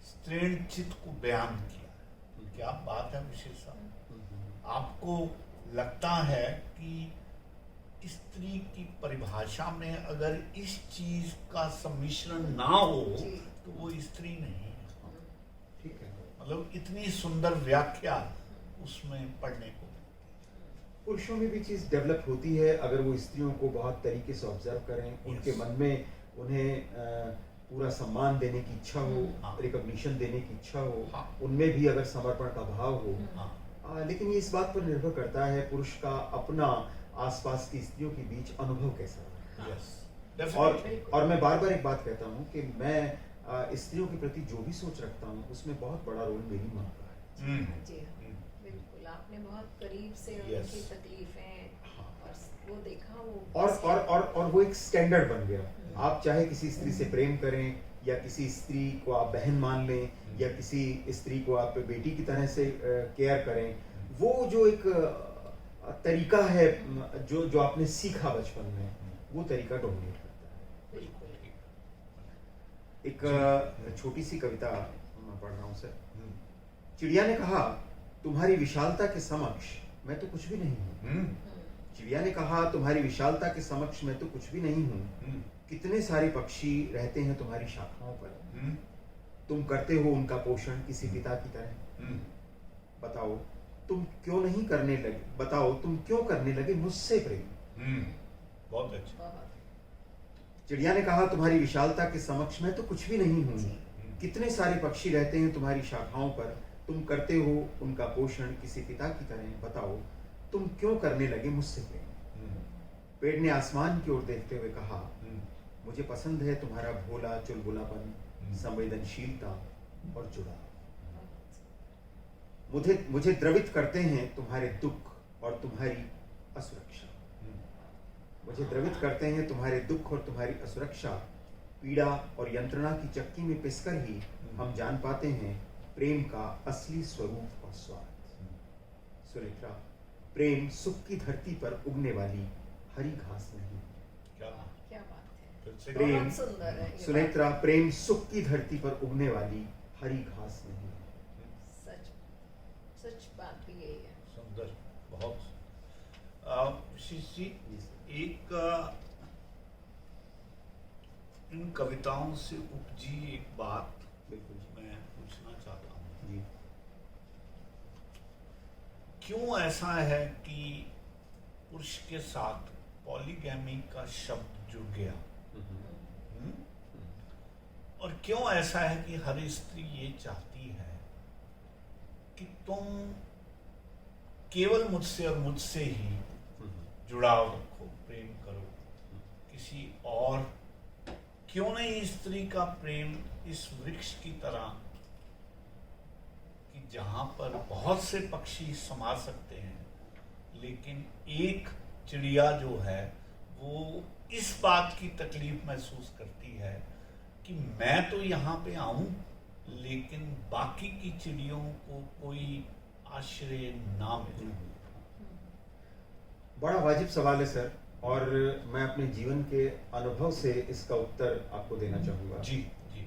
स्त्रीण चित्त को बयान किया। क्या बात है विशेष साहब, आपको लगता है कि स्त्री की परिभाषा में अगर इस चीज का सम्मिश्रण ना हो जी। तो वो स्त्री नहीं है। ठीक है। मतलब इतनी सुंदर व्याख्या उसमें पढ़ने को मिलती पुरुषों में भी चीज डेवलप होती है अगर वो स्त्रियों को बहुत तरीके से ऑब्जर्व करें, उनके Yes. मन में उन्हें पूरा सम्मान देने की इच्छा हो, हाँ। रिकॉग्निशन देने की इच्छा हो, हाँ। उनमें भी अगर समर्पण का भाव हो। है। हाँ, लेकिन ये इस बात पर निर्भर करता है पुरुष का अपना आसपास की स्त्रियों के बीच अनुभव कैसा है। यस, और डेफिनेटली। और मैं बार बार एक बात कहता हूँ कि मैं स्त्रियों के प्रति जो भी सोच रखता हूँ उसमें बहुत बड़ा रोल मेरी माँ का है। जी हाँ, बिल्कुल। आपने बहुत करीब से Yes. उनकी तकलीफें हाँ। और वो देखा, वो और वो एक स्टैंडर्ड बन गया। आप चाहे किसी स्त्री से प्रेम करें या किसी स्त्री को आप बहन मान लें या किसी स्त्री को आप बेटी की तरह से केयर करें, वो जो एक तरीका है जो आपने सीखा बचपन में, वो तरीका डोमिनेट करता है। बिल्कुल। एक छोटी सी कविता मैं पढ़ रहा हूँ सर। चिड़िया ने कहा, तुम्हारी विशालता के समक्ष मैं तो कुछ भी नहीं हूँ। चिड़िया ने कहा, तुम्हारी विशालता के समक्ष मैं तो कुछ भी नहीं हूँ। कितने सारे पक्षी रहते हैं तुम्हारी शाखाओं पर, तुम करते हो उनका पोषण किसी पिता की तरह। बताओ तुम क्यों नहीं करने लगे, बताओ तुम क्यों करने लगे मुझसे प्रेम। बहुत अच्छा। चिड़िया ने कहा, तुम्हारी विशालता के समक्ष मैं तो कुछ भी नहीं हूँ। कितने सारे पक्षी रहते हैं तुम्हारी शाखाओं पर, तुम करते हो उनका पोषण किसी पिता की तरह। बताओ तुम क्यों करने लगे मुझसे प्रेम। पेड़ ने आसमान की ओर देखते हुए कहा, मुझे पसंद है तुम्हारा भोला चुलबुलापन, संवेदनशीलता और जुड़ाव। मुझे द्रवित करते हैं तुम्हारे दुख और तुम्हारी असुरक्षा। मुझे द्रवित करते हैं तुम्हारे दुख और तुम्हारी असुरक्षा। पीड़ा और यंत्रणा की चक्की में पिसकर ही हम जान पाते हैं प्रेम का असली स्वरूप और स्वाद। सुनेत्रा, प्रेम सुख की धरती पर उगने वाली हरी घास नहीं। क्या क्या बात है, फिर से प्रेम, बहुत सुंदर है ये सुनेत्रा, प्रेम सुख की धरती पर उगने वाली हरी घास नहीं। सच सच बात भी यही है। सुंदर, बहुत। आशीष जी, एक इन कविताओं से उपजी एक बात बिल्कुल मैं पूछना चाहता हूँ। जी। क्यों ऐसा है कि पुरुष के साथ पॉलीगैमी का शब्द जुड़ गया? और क्यों ऐसा है कि हर स्त्री ये चाहती है कि तुम केवल मुझसे और मुझसे ही जुड़ाव रखो, प्रेम करो, किसी और क्यों नहीं स्त्री का प्रेम इस वृक्ष की तरह कि जहां पर बहुत से पक्षी समा सकते हैं, लेकिन एक चिड़िया जो है वो इस बात की तकलीफ महसूस करती है कि मैं तो यहाँ पे आऊं लेकिन बाकी की चिड़ियों को कोई आश्रय ना मिले। बड़ा वाजिब सवाल है सर, और मैं अपने जीवन के अनुभव से इसका उत्तर आपको देना चाहूँगा। जी जी।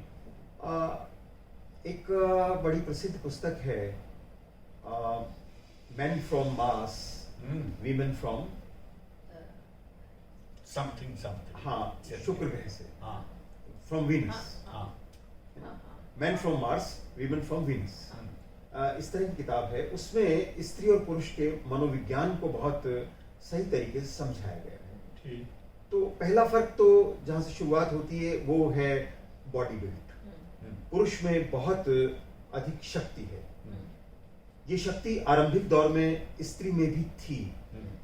एक बड़ी प्रसिद्ध पुस्तक है man from Mars women from something something. हाँ, शुक्र ग्रह से, हाँ फ्रॉम वीनस। हाँ। Man from Mars women from Venus, इस तरह की किताब है। उसमें स्त्री और पुरुष के मनोविज्ञान को बहुत सही तरीके से समझाया गया है। ठीक। तो पहला फर्क तो जहाँ से शुरुआत होती है वो है बॉडी बिल्ड। पुरुष में बहुत अधिक शक्ति है। ये शक्ति आरंभिक दौर में स्त्री में भी थी,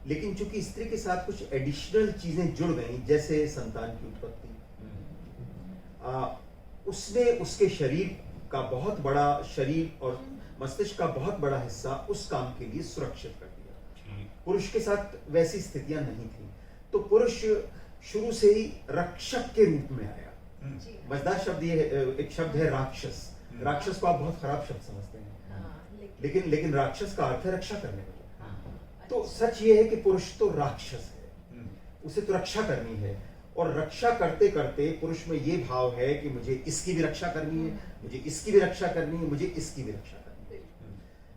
लेकिन चूंकि स्त्री के साथ कुछ एडिशनल चीजें जुड़ गईं, जैसे संतान की उत्पत्ति, उसने उसके शरीर का बहुत बड़ा, शरीर और मस्तिष्क का बहुत बड़ा हिस्सा उस काम के लिए सुरक्षित कर दिया। पुरुष के साथ वैसी स्थितियां नहीं थी, तो पुरुष शुरू से ही रक्षक के रूप में आया। मजेदार शब्द ये है, एक शब्द है राक्षस। राक्षस को आप बहुत खराब शब्द समझते हैं, लेकिन राक्षस का अर्थ है रक्षा करने वाला। तो सच ये है कि पुरुष तो राक्षस है, उसे तो रक्षा करनी है, और रक्षा करते करते पुरुष में ये भाव है कि मुझे इसकी भी रक्षा करनी है, मुझे इसकी भी रक्षा करनी है, मुझे इसकी भी रक्षा करनी है।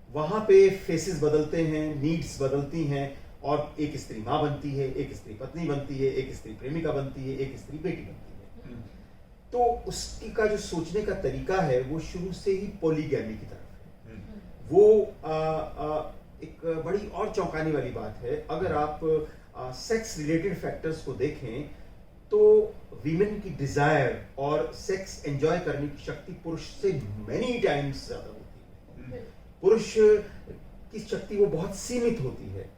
वहां पे फेसेस बदलते हैं, नीड्स बदलती हैं, और एक स्त्री माँ बनती है, एक स्त्री पत्नी बनती है, एक स्त्री प्रेमिका बनती है, एक स्त्री बेटी बनती है। तो उसकी का जो सोचने का तरीका है वो शुरू से ही पॉलीगैमी की तरफ है। वो एक बड़ी और चौंकाने वाली बात है। अगर आप सेक्स रिलेटेड फैक्टर्स को देखें तो वीमेन की डिजायर और सेक्स एंजॉय करने की शक्ति पुरुष से मेनी टाइम्स ज्यादा होती है। पुरुष की शक्ति वो बहुत सीमित होती है।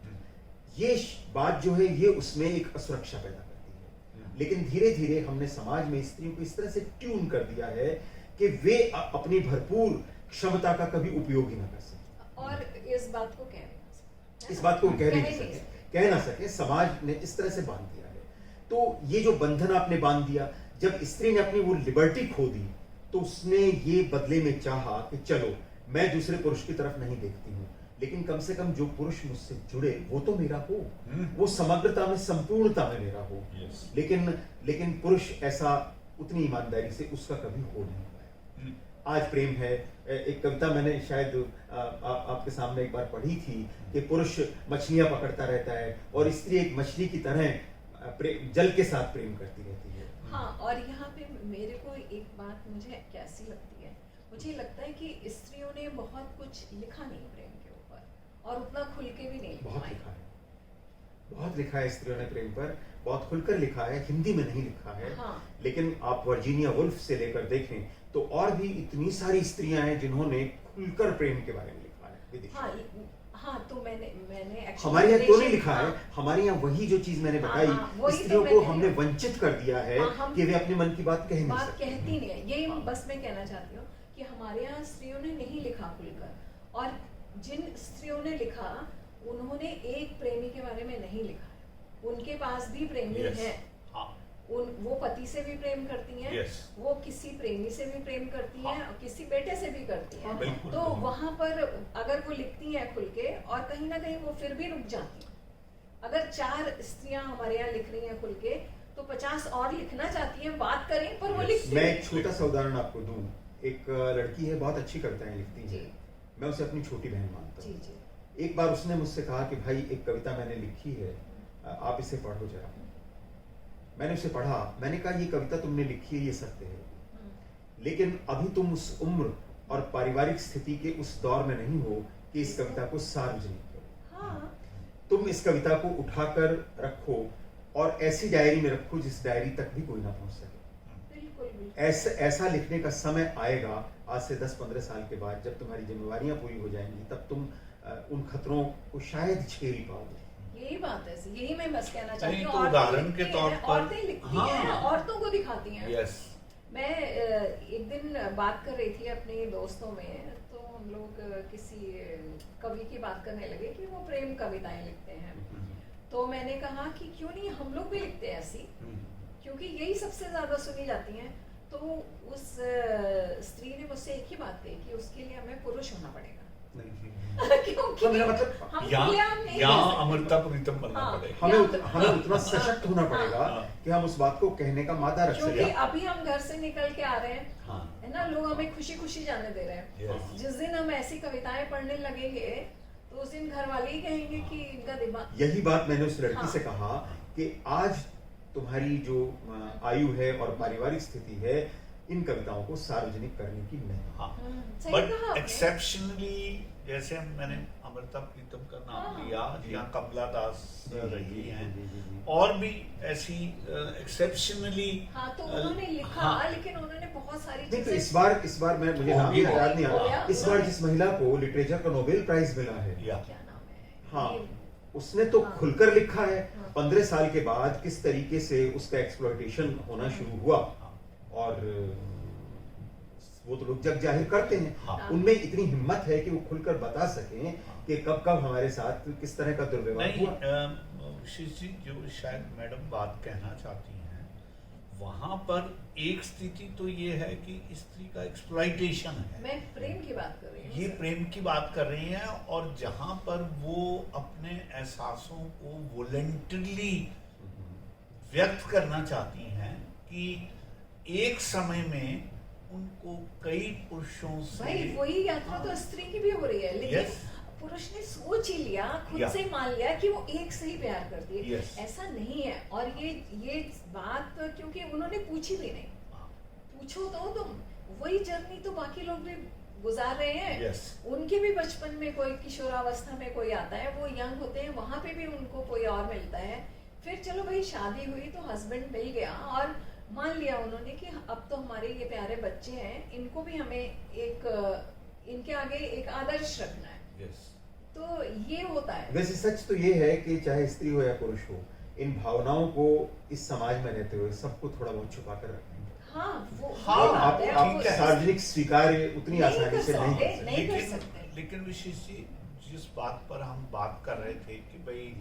ये बात जो है ये उसमें एक असुरक्षा पैदा करती है, लेकिन धीरे धीरे हमने समाज में स्त्रियों को इस तरह से ट्यून कर दिया है कि वे अपनी भरपूर क्षमता का कभी उपयोग ही ना कर सके, और इस बात को कह ना सके। समाज ने इस तरह से बांध दिया है। तो ये जो बंधन आपने बांध दिया, जब स्त्री ने अपनी वो लिबर्टी खो दी, तो उसने ये बदले में चाहा कि चलो मैं दूसरे पुरुष की तरफ नहीं देखती हूँ, लेकिन कम से कम जो पुरुष मुझसे जुड़े वो तो मेरा हो, वो समग्रता में, संपूर्णता में मेरा हो। लेकिन पुरुष ऐसा उतनी ईमानदारी से उसका कभी हो नहीं पाया। आज प्रेम है। एक कविता मैंने शायद आपके सामने एक बार पढ़ी थी कि पुरुष मछलियां पकड़ता रहता है और स्त्री एक मछली की तरह जल के साथ प्रेम करती रहती है। हाँ, और यहाँ पे मेरे को एक बात मुझे कैसी लगती है, मुझे लगता है कि स्त्रियों ने बहुत कुछ लिखा नहीं प्रेम के ऊपर, और उतना खुल के भी नहीं बहुत लिखा है, बहुत लिखा है स्त्रियों ने प्रेम पर, बहुत खुलकर लिखा है। हिंदी में नहीं लिखा है। हाँ। लेकिन आप वर्जीनिया वुल्फ से लेकर देखें तो और भी इतनी सारी स्त्रियां हैं जिन्होंने खुलकर प्रेम के बारे में लिखा है। हाँ, तो मैंने हमारे यहाँ तो नहीं लिखा है। हमारे यहाँ वही जो चीज मैंने बताई, स्त्रियों को हमने वंचित कर दिया है कि वे अपने मन की बात कहती नहीं है। यही बस मैं कहना चाहती हूँ कि हमारे यहाँ स्त्रियों ने नहीं लिखा खुलकर, और जिन स्त्रियों ने लिखा उन्होंने एक प्रेमी के बारे में नहीं लिखा है। उनके पास भी प्रेमी है, वो पति से भी प्रेम करती हैं, वो किसी प्रेमी से भी प्रेम करती हैं, और किसी बेटे से भी करती हैं। तो वहां पर अगर वो लिखती हैं खुल के, और कहीं ना कहीं वो फिर भी रुक जाती हैं। अगर 4 स्त्रियां हमारे यहाँ लिख रही हैं खुल के, तो 50 और लिखना चाहती हैं, बात करें, पर वो लिखती। मैं एक छोटा सा उदाहरण आपको दूं। एक लड़की है, बहुत अच्छी कविताएं लिखती है, मैं उसे अपनी छोटी बहन मानता हूँ। एक बार उसने मुझसे कहा कि भाई एक कविता मैंने लिखी है, आप इसे पढ़ो जरा। मैंने उसे पढ़ा, मैंने कहा ये कविता तुमने लिखी है, ये सत्य है, लेकिन अभी तुम उस उम्र और पारिवारिक स्थिति के उस दौर में नहीं हो कि इस कविता को सार्वजनिक करो। तुम इस कविता को उठाकर रखो और ऐसी डायरी में रखो जिस डायरी तक भी कोई ना पहुंच सके। ऐसा लिखने का समय आएगा आज से 10-15 साल के बाद, जब तुम्हारी जिम्मेवारियां पूरी हो जाएंगी, तब तुम उन खतरों को शायद झेल पाओगे। यही बात है, यही मैं बस कहना चाहती नहीं, हूँ। तो औरतें उदाहरण के लिखती तौर हैं, पर औरतें लिखती हाँ, हैं, औरतों को दिखाती हैं। यस, मैं एक दिन बात कर रही थी अपने दोस्तों में, तो हम लोग किसी कवि की बात करने लगे कि वो प्रेम कविताएं लिखते हैं। तो मैंने कहा कि क्यों नहीं हम लोग भी लिखते हैं ऐसी, क्योंकि यही सबसे ज्यादा सुनी जाती हैं। तो उस स्त्री ने मुझसे एक ही बात कही कि उसके लिए हमें पुरुष होना पड़ेगा। क्योंकि तो मेरा मतलब हम यहाँ खुलेआम नहीं यहाँ कह सकते। अमृता प्रीतम बनना हाँ। पड़ेगा। हमें उतना सशक्त होना पड़ेगा हाँ। कि हम उस बात को कहने का मादा रख क्योंकि सकें। अभी हम घर से निकल के आ रहे हैं, हाँ। है ना, लोग हमें खुशी खुशी जाने दे रहे हैं। Yes. जिस दिन हम ऐसी कविताएं पढ़ने लगेंगे तो उस दिन घर वाले ही कहेंगे कि इनका दिमाग। यही बात मैंने उस लड़की हाँ। से कहा कि आज तुम्हारी जो आयु है और पारिवारिक स्थिति है, इन कविताओं को सार्वजनिक करने की नहीं। हाँ, सही बट कहा आपने। एक्सेप्शनली जैसे मैंने अमृता प्रीतम का नाम हाँ। लिया, यहाँ कमला दास रही हैं, जी। और भी ऐसी एक्सेप्शनली। हाँ, तो उन्होंने लिखा, हाँ। लेकिन उन्होंने बहुत सारी नहीं, तो चीजें। इस बार मैं मुझे हो नाम भी गया, याद नहीं आ हो रहा। गया। इस बार जिस महिला को लिटरेचर का नोबेल प्राइज मिला है, या क्या नाम है? हाँ, ये- उसने तो हाँ। खुलकर लिखा है। हाँ। 15 साल के बाद किस तरीके से उसका एक्सप्लॉयटेशन होना शुरू हुआ, और वो तो लोग जग जाहिर करते हैं। हाँ। उनमें इतनी हिम्मत है कि वो खुलकर बता सकें कि कब कब हमारे साथ किस तरह का दुर्व्यवहार नहीं, हुआ। विशेष जी जो शायद मैडम बात कहना चाहती हैं, वहां पर एक स्थिति तो ये है कि स्त्री का एक्सप्लॉयटेशन है, मैं प्रेम की बात कर रही हूँ। ये प्रेम की बात कर रही हैं, और जहां पर वो अपने एहसासों को वॉलंटरली व्यक्त करना चाहती हैं कि एक समय में उनको कई पुरुषों भाई से। वही यात्रा तो स्त्री की भी हो रही है, लेकिन Yes. पुरुष ने सोच ही लिया, खुद Yeah. से मान लिया कि वो एक से ही प्यार करती है। Yes. ऐसा नहीं है। और ये बात क्योंकि उन्होंने पूछी भी नहीं। पूछो तो तुम, वही जर्नी तो बाकी लोग भी गुजार रहे हैं। Yes. उनके भी बचपन में कोई किशोरावस्था में कोई आता है, वो यंग होते हैं, वहां पे भी उनको कोई और मिलता है। फिर चलो भाई शादी हुई तो हस्बैंड मिल गया, और मान लिया उन्होंने कि अब तो हमारे ये प्यारे बच्चे हैं, इनको भी हमें एक इनके आगे एक आदर्श रखना है। Yes. तो ये होता है। वैसे सच तो ये है कि चाहे स्त्री हो या पुरुष हो, इन भावनाओं को इस समाज में रहते हुए सबको थोड़ा बहुत छुपा कर रखेंगे। हाँ, वो हाँ, वो बात है, आप वो ठीक है। सार्वजनिक स्वीकार्य उतनी नहीं आसानी कर से नहीं सकते, कर सकते। नहीं कर सकते। लेकिन विशेष जी जिस बात पर हम बात कर रहे थे कि भाई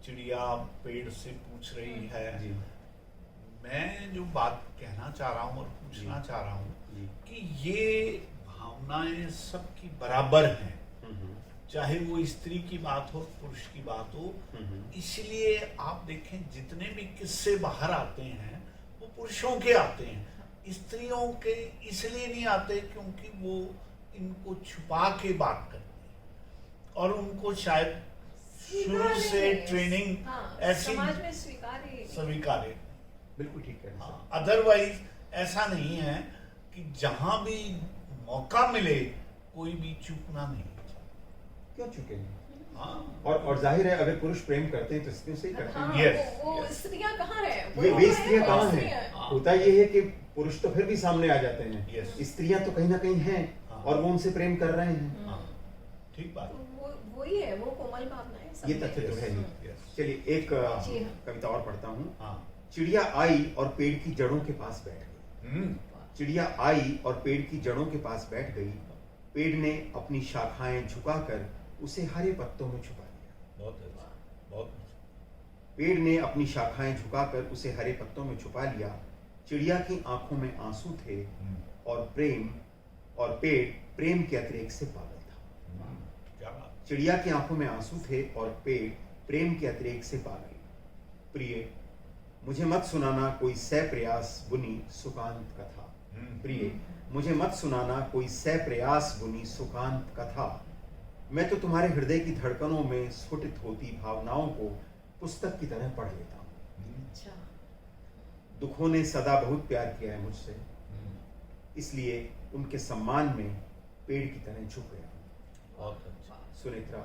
चिड़िया पेड़ से पूछ रही है, जी। मैं जो बात कहना चाह रहा हूँ और पूछना चाह रहा हूँ जी। कि ये भावनाएं सबकी बराबर हैं, हम्म, चाहे वो स्त्री की बात हो पुरुष की बात हो। हम्म, इसलिए आप देखें जितने भी किस्से बाहर आते हैं वो पुरुषों के आते हैं, स्त्रियों के इसलिए नहीं आते क्योंकि वो इनको छुपा के बात करती हैं, और उनको शायद शुरू से ट्रेनिंग हाँ, ऐसी समाज में स्वीकार्य ही नहीं। स्वीकार्य। बिल्कुल ठीक है सर। अदरवाइज ऐसा नहीं है कि जहां भी मौका मिले कोई भी चूकना नहीं। क्यों चुकेंगे? हाँ, और जाहिर है अगर पुरुष प्रेम करते हैं तो स्त्रियों से ही करते हाँ, हैं। Yes, वो yes. स्त्रियां कहाँ है? वे स्त्रियां वो कहाँ स्त्रियां हैं? हाँ। होता ये है कि पुरुष तो फिर भी सामने आ जाते हैं, Yes. स्त्रियां तो कहीं ना कहीं हैं, हाँ। और वो उनसे प्रेम कर रहे हैं। हाँ, ठीक बात। तो वही है, वो कोमल भावनाएं सब ये में। तथ्य तो है ही। Yes. चलिए एक जी हाँ। कविता और पढ़ता हूँ। हाँ। चिड़िया आई और पेड़ की जड़ों के पास बैठ गई। चिड़िया आई और पेड़ की जड़ों के पास बैठ गई। पेड़ ने अपनी शाखाएं झुकाकर उसे हरे पत्तों में छुपा लिया। बहुत अच्छा, बहुत अच्छा। पेड़ ने अपनी शाखाएं झुकाकर उसे हरे पत्तों में छुपा लिया। चिड़िया की आंखों में आंसू थे, और पेड़ प्रेम के अतिरेक से पागल था। क्या बात। चिड़िया की आंखों में आंसू थे और पेड़ प्रेम के अतिरेक से पागल। प्रिय, मुझे मत सुनाना कोई सप्रयास बुनी सुकांत कथा। प्रिय, मुझे मत सुनाना कोई सप्रयास बुनी सुकांत कथा। मैं तो तुम्हारे हृदय की धड़कनों में स्फुटित होती भावनाओं को पुस्तक की तरह पढ़ लेता हूँ। अच्छा। दुखों ने सदा बहुत प्यार किया है मुझसे, इसलिए उनके सम्मान में पेड़ की तरह झुक गया। बहुत अच्छा। सुनेत्रा,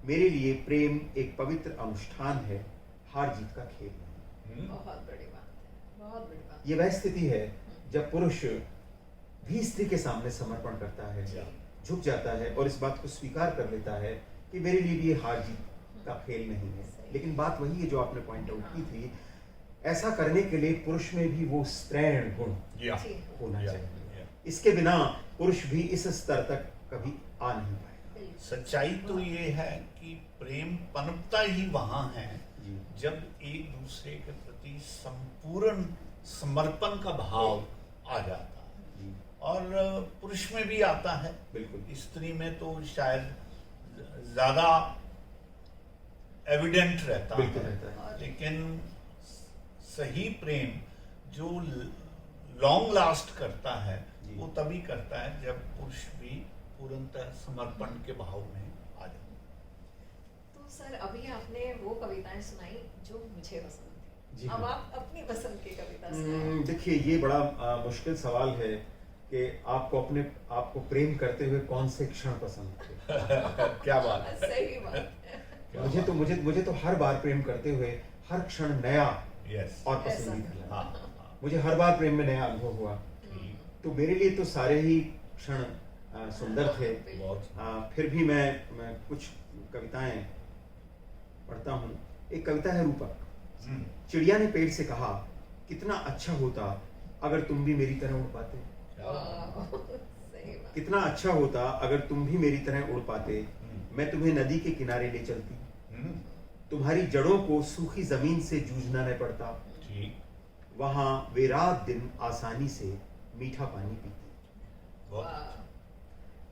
मेरे लिए प्रेम एक पवित्र अनुष्ठान है, हार जीत का खेल नहीं। बहुत बड़ी बात है, बहुत बड़ी बात। ये वह स्थिति है जब पुरुष भी स्त्री के सामने समर्पण करता है, झुक जाता है और इस बात को स्वीकार कर लेता है कि मेरे लिए भी ये हार जीत का खेल नहीं है। लेकिन बात वही है जो आपने पॉइंट आउट की थी, ऐसा करने के लिए पुरुष में भी वो स्त्रैण गुण होना चाहिए। इसके बिना पुरुष भी इस स्तर तक कभी आ नहीं पाएगा। सच्चाई तो ये है कि प्रेम पनपता ही वहां है जब एक दूसरे के प्रति संपूर्ण समर्पण का भाव आ जाता है, और पुरुष में भी आता है, बिल्कुल। स्त्री में तो शायद ज्यादा एविडेंट रहता है, लेकिन सही प्रेम जो लॉन्ग लास्ट करता है वो तभी करता है जब पुरुष भी पूर्णतः समर्पण के भाव में आ जाए। तो सर अभी आपने वो कविताएं सुनाई जो मुझे पसंद थी, अब आप अपनी पसंद की कविता सुनाएं। देखिए ये बड़ा मुश्किल सवाल है कि आपको प्रेम करते हुए कौन से क्षण पसंद थे। क्या बात है, सही बात है। मुझे तो हर बार प्रेम करते हुए हर क्षण नया और पसंदीदा लगा। मुझे हर बार प्रेम में नया अनुभव हुआ, तो मेरे लिए तो सारे ही क्षण सुंदर थे। फिर भी मैं कुछ कविताएं पढ़ता हूँ। एक कविता है रूपक। चिड़िया ने पेड़ से कहा, कितना अच्छा होता अगर तुम भी मेरी तरह उड़ पाते। कितना अच्छा होता अगर तुम भी मेरी तरह उड़ पाते। मैं तुम्हें नदी के किनारे ले चलती, तुम्हारी जड़ों को सूखी जमीन से जूझना न पड़ता। वहां वे रात दिन आसानी से मीठा पानी पीते।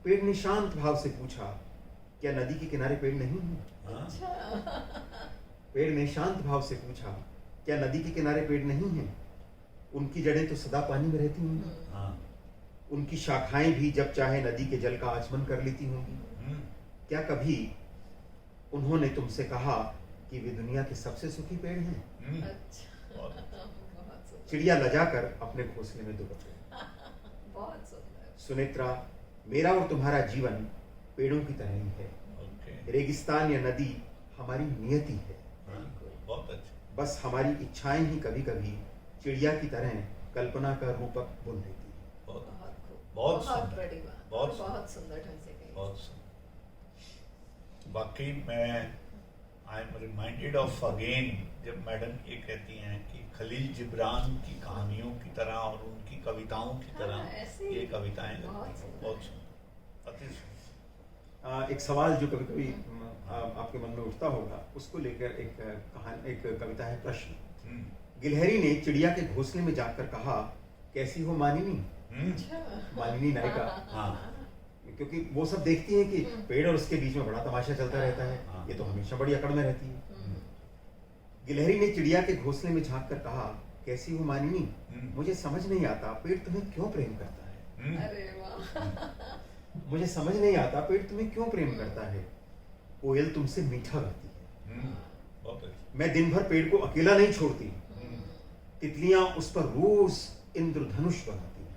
पेड़ ने शांत भाव से पूछा, क्या नदी के किनारे पेड़ नहीं है? पेड़ ने शांत भाव से पूछा, क्या नदी के किनारे पेड़ नहीं हैं? उनकी जड़ें तो सदा पानी में रहती होंगी। उनकी शाखाएं भी जब चाहे नदी के जल का आचमन कर लेती होंगी। क्या कभी उन्होंने तुमसे कहा कि वे दुनिया के सबसे सुखी पेड़ हैं? चिड़िया लजाकर अपने घोंसले में दुबक गई। बहुत सुंदर। सुनेत्रा, मेरा और तुम्हारा जीवन पेड़ों की तरह ही है। रेगिस्तान या नदी हमारी नियति है। बहुत अच्छा। बस हमारी इच्छाएं ही कभी कभी चिड़िया की तरह कल्पना का रूपक बुन देती है। बहुत सुंदर ढंग से कही। बहुत सुंदर। बाकी मैं I am reminded of again जब मैडम ये कहती हैं कि खलील जिब्रान की कहानियों की तरह और उनकी कविताओं की तरह ये कविताएं लगती हैं। बहुत सुंदर, अति सुंदर। एक सवाल जो कभी कभी आपके मन में उठता होगा, उसको लेकर एक कविता है प्रश्न। गिलहरी ने चिड़िया के घोंसले में जाकर कहा, कैसी हो मानिनी? मानिनी नायिका, क्योंकि वो सब देखती है कि पेड़ और उसके बीच में बड़ा तमाशा चलता रहता है, ये तो हमेशा बड़ी अकड़ में रहती है। गिलहरी ने चिड़िया के घोंसले में झांक कर कहा, कैसी हो मानिनी? मुझे समझ नहीं आता पेड़ तुम्हें क्यों प्रेम करता है। अरे वाह। मुझे समझ नहीं आता पेड़ तुम्हें क्यों प्रेम करता है। कोयल तुमसे मीठा गाती है, मैं दिन भर पेड़ को अकेला नहीं छोड़ती। तितलियां उस पर रोज इंद्रधनुष बनाती हैं।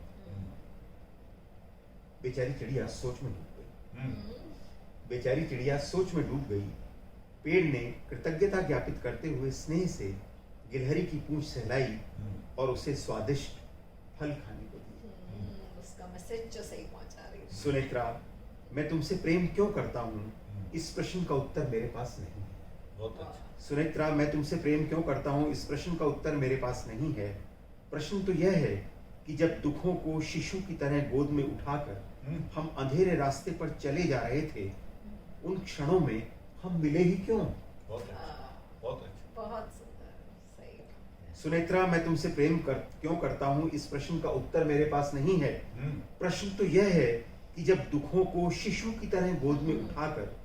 बेचारी चिड़िया सोच में डूब गई। बेचारी चिड़िया सोच में डूब गई। पेड़ ने कृतज्ञता ज्ञापित करते हुए स्नेह से गिलहरी की पूंछ सहलाई और उसे स्वादिष्ट फल खाने को दिया। उसका मैसेज जो सही पहुंचा रही है। सुनेत्रा, मैं तुमसे प्रेम क्यों करता हूँ, इस प्रश्न का उत्तर मेरे पास नहीं है। बहुत अच्छा। सुनेत्रा, मैं तुमसे प्रेम क्यों करता हूँ, इस प्रश्न का उत्तर मेरे पास नहीं है। प्रश्न तो यह है कि जब दुखों को शिशु की तरह गोद में उठाकर हम अंधेरे रास्ते पर चले जा रहे थे, उन क्षणों में हम मिले ही क्यों? बहुत अच्छा, बहुत अच्छा। बहुत सुंदर, सही। सुनेत्रा, मैं तुमसे प्रेम क्यों करता हूँ, इस प्रश्न का उत्तर मेरे पास नहीं है। प्रश्न तो यह है कि जब दुखों को शिशु की तरह गोद में उठाकर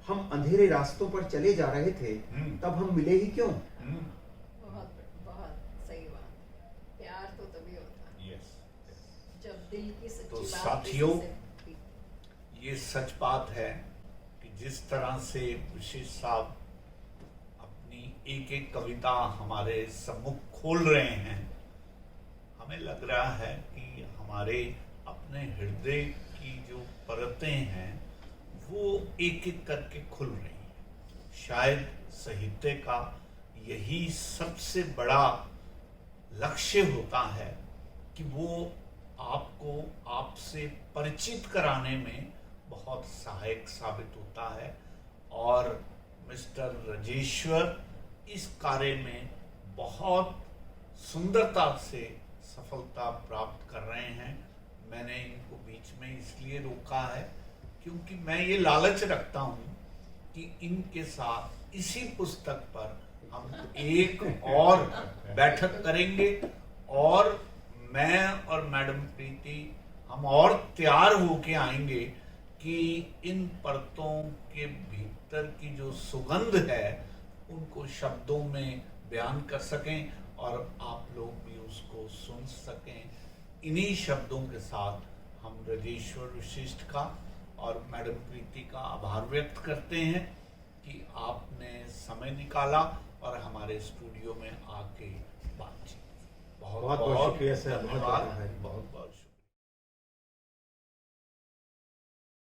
हम अंधेरे रास्तों पर चले जा रहे थे, तब हम मिले ही क्यों? बहुत बहुत सही बात। प्यार तो तभी होता है जब दिल की सच्ची तो बात साथियों, किसी से ये सच बात है कि जिस तरह से विशेष साहब अपनी एक एक कविता हमारे सम्मुख खोल रहे हैं, हमें लग रहा है कि हमारे अपने हृदय की जो परतें हैं वो एक एक करके खुल रही हैं। शायद साहित्य का यही सबसे बड़ा लक्ष्य होता है कि वो आपको आपसे परिचित कराने में बहुत सहायक साबित होता है और मिस्टर राजेश्वर इस कार्य में बहुत सुंदरता से सफलता प्राप्त कर रहे हैं। मैंने इनको बीच में इसलिए रोका है क्योंकि मैं ये लालच रखता हूँ कि इनके साथ इसी पुस्तक पर हम एक और बैठक करेंगे और मैं और मैडम प्रीति हम और तैयार होके आएंगे कि इन परतों के भीतर की जो सुगंध है उनको शब्दों में बयान कर सकें और आप लोग भी उसको सुन सकें। इन्हीं शब्दों के साथ हम राजेश्वर वशिष्ठ का और मैडम प्रीति का आभार व्यक्त करते हैं कि आपने समय निकाला और हमारे स्टूडियो में आके बातचीत। बहुत बहुत शुक्रिया सर। धन्यवाद। बहुत बहुत शुक्रिया।